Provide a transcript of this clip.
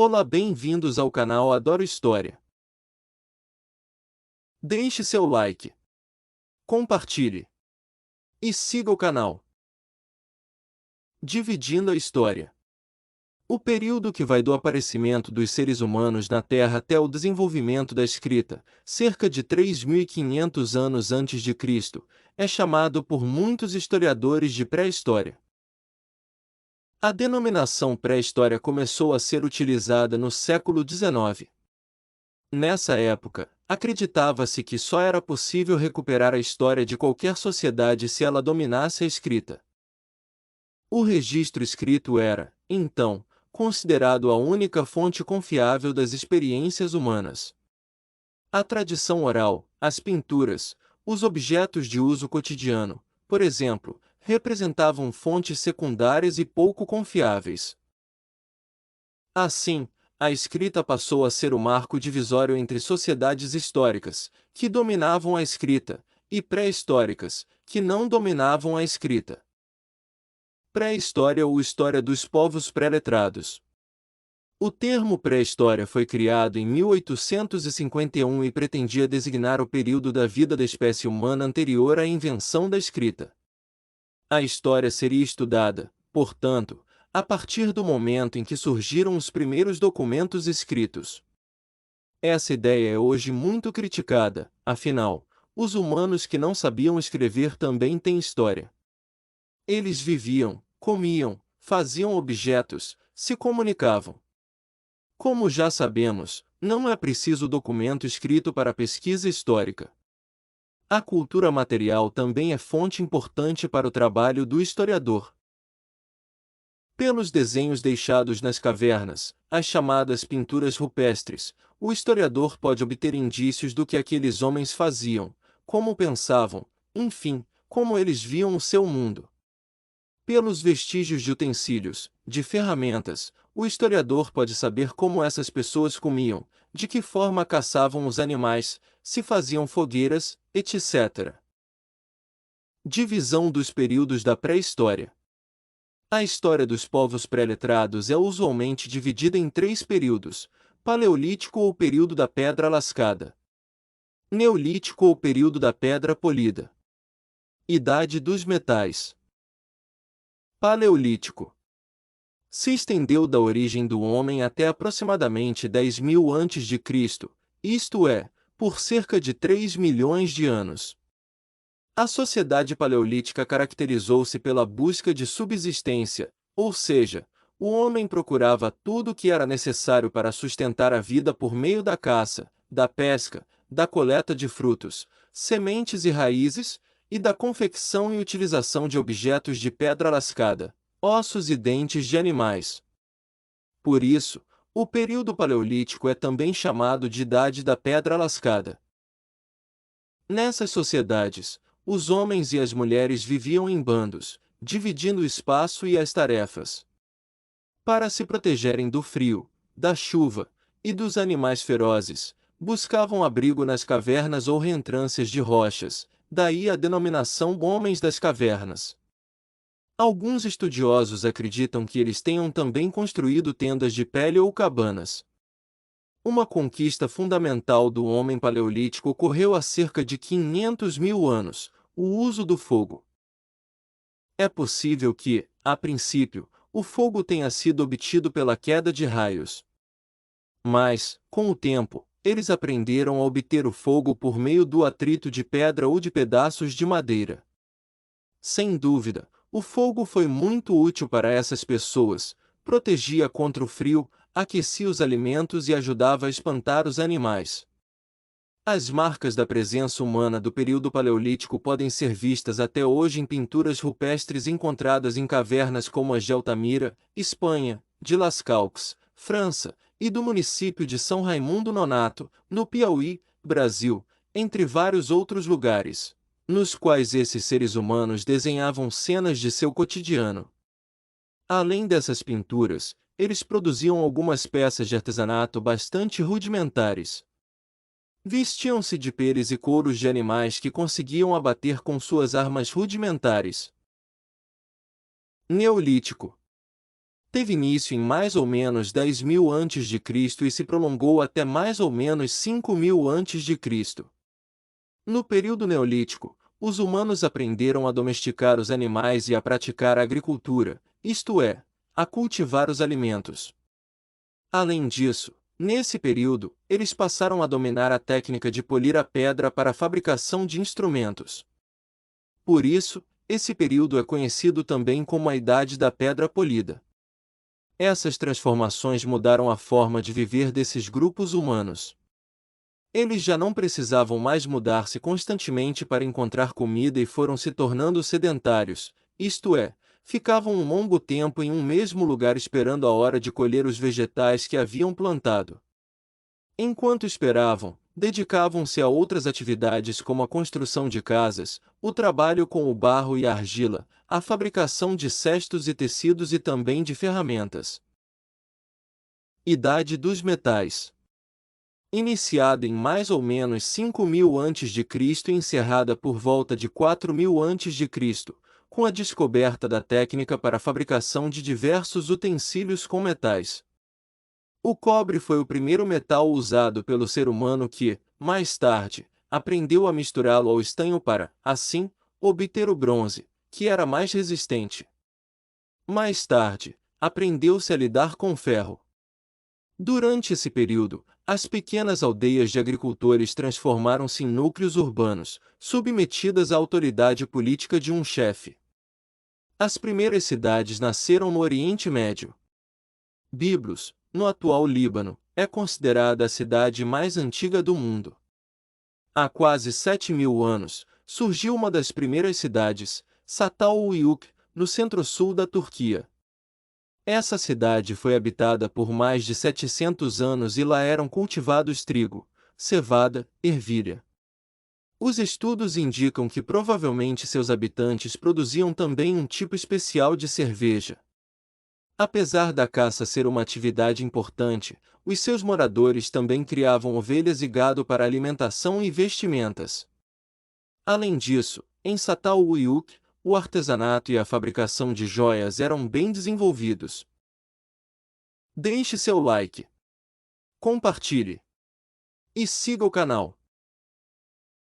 Olá, bem-vindos ao canal Adoro História. Deixe seu like, compartilhe e siga o canal. Dividindo a história. O período que vai do aparecimento dos seres humanos na Terra até o desenvolvimento da escrita, cerca de 3.500 anos antes de Cristo, é chamado por muitos historiadores de pré-história. A denominação pré-história começou a ser utilizada no século XIX. Nessa época, acreditava-se que só era possível recuperar a história de qualquer sociedade se ela dominasse a escrita. O registro escrito era, então, considerado a única fonte confiável das experiências humanas. A tradição oral, as pinturas, os objetos de uso cotidiano, por exemplo, representavam fontes secundárias e pouco confiáveis. Assim, a escrita passou a ser o marco divisório entre sociedades históricas, que dominavam a escrita, e pré-históricas, que não dominavam a escrita. Pré-história ou história dos povos pré-letrados. O termo pré-história foi criado em 1851 e pretendia designar o período da vida da espécie humana anterior à invenção da escrita. A história seria estudada, portanto, a partir do momento em que surgiram os primeiros documentos escritos. Essa ideia é hoje muito criticada, afinal, os humanos que não sabiam escrever também têm história. Eles viviam, comiam, faziam objetos, se comunicavam. Como já sabemos, não é preciso documento escrito para a pesquisa histórica. A cultura material também é fonte importante para o trabalho do historiador. Pelos desenhos deixados nas cavernas, as chamadas pinturas rupestres, o historiador pode obter indícios do que aqueles homens faziam, como pensavam, enfim, como eles viam o seu mundo. Pelos vestígios de utensílios, de ferramentas, o historiador pode saber como essas pessoas comiam, de que forma caçavam os animais, se faziam fogueiras, etc. Divisão dos períodos da pré-história. A história dos povos pré-letrados é usualmente dividida em 3 períodos: Paleolítico ou período da pedra lascada, Neolítico ou período da pedra polida, Idade dos metais. Paleolítico. Se estendeu da origem do homem até aproximadamente 10.000 a.C., isto é, por cerca de 3 milhões de anos. A sociedade paleolítica caracterizou-se pela busca de subsistência, ou seja, o homem procurava tudo o que era necessário para sustentar a vida por meio da caça, da pesca, da coleta de frutos, sementes e raízes, e da confecção e utilização de objetos de pedra lascada, ossos e dentes de animais. Por isso, o período paleolítico é também chamado de Idade da Pedra Lascada. Nessas sociedades, os homens e as mulheres viviam em bandos, dividindo o espaço e as tarefas. Para se protegerem do frio, da chuva e dos animais ferozes, buscavam abrigo nas cavernas ou reentrâncias de rochas, daí a denominação Homens das Cavernas. Alguns estudiosos acreditam que eles tenham também construído tendas de pele ou cabanas. Uma conquista fundamental do homem paleolítico ocorreu há cerca de 500.000 anos: o uso do fogo. É possível que, a princípio, o fogo tenha sido obtido pela queda de raios. Mas, com o tempo, eles aprenderam a obter o fogo por meio do atrito de pedra ou de pedaços de madeira. Sem dúvida, o fogo foi muito útil para essas pessoas, protegia contra o frio, aquecia os alimentos e ajudava a espantar os animais. As marcas da presença humana do período paleolítico podem ser vistas até hoje em pinturas rupestres encontradas em cavernas como as de Altamira, Espanha, de Las Calques, França, e do município de São Raimundo Nonato, no Piauí, Brasil, entre vários outros lugares, nos quais esses seres humanos desenhavam cenas de seu cotidiano. Além dessas pinturas, eles produziam algumas peças de artesanato bastante rudimentares. Vestiam-se de peles e couros de animais que conseguiam abater com suas armas rudimentares. Neolítico. Teve início em mais ou menos 10.000 a.C. e se prolongou até mais ou menos 5.000 a.C. No período Neolítico, os humanos aprenderam a domesticar os animais e a praticar a agricultura, isto é, a cultivar os alimentos. Além disso, nesse período, eles passaram a dominar a técnica de polir a pedra para a fabricação de instrumentos. Por isso, esse período é conhecido também como a Idade da Pedra Polida. Essas transformações mudaram a forma de viver desses grupos humanos. Eles já não precisavam mais mudar-se constantemente para encontrar comida e foram se tornando sedentários, isto é, ficavam um longo tempo em um mesmo lugar esperando a hora de colher os vegetais que haviam plantado. Enquanto esperavam, dedicavam-se a outras atividades como a construção de casas, o trabalho com o barro e a argila, a fabricação de cestos e tecidos e também de ferramentas. Idade dos metais. Iniciada em mais ou menos 5.000 a.C. e encerrada por volta de 4.000 a.C., com a descoberta da técnica para a fabricação de diversos utensílios com metais. O cobre foi o primeiro metal usado pelo ser humano que, mais tarde, aprendeu a misturá-lo ao estanho para, assim, obter o bronze, que era mais resistente. Mais tarde, aprendeu-se a lidar com ferro. Durante esse período, as pequenas aldeias de agricultores transformaram-se em núcleos urbanos, submetidas à autoridade política de um chefe. As primeiras cidades nasceram no Oriente Médio. Biblos, no atual Líbano, é considerada a cidade mais antiga do mundo. Há quase 7.000 anos, surgiu uma das primeiras cidades, Çatalhöyük, no centro-sul da Turquia. Essa cidade foi habitada por mais de 700 anos e lá eram cultivados trigo, cevada, ervilha. Os estudos indicam que provavelmente seus habitantes produziam também um tipo especial de cerveja. Apesar da caça ser uma atividade importante, os seus moradores também criavam ovelhas e gado para alimentação e vestimentas. Além disso, em Çatalhöyük, o artesanato e a fabricação de joias eram bem desenvolvidos. Deixe seu like, compartilhe e siga o canal.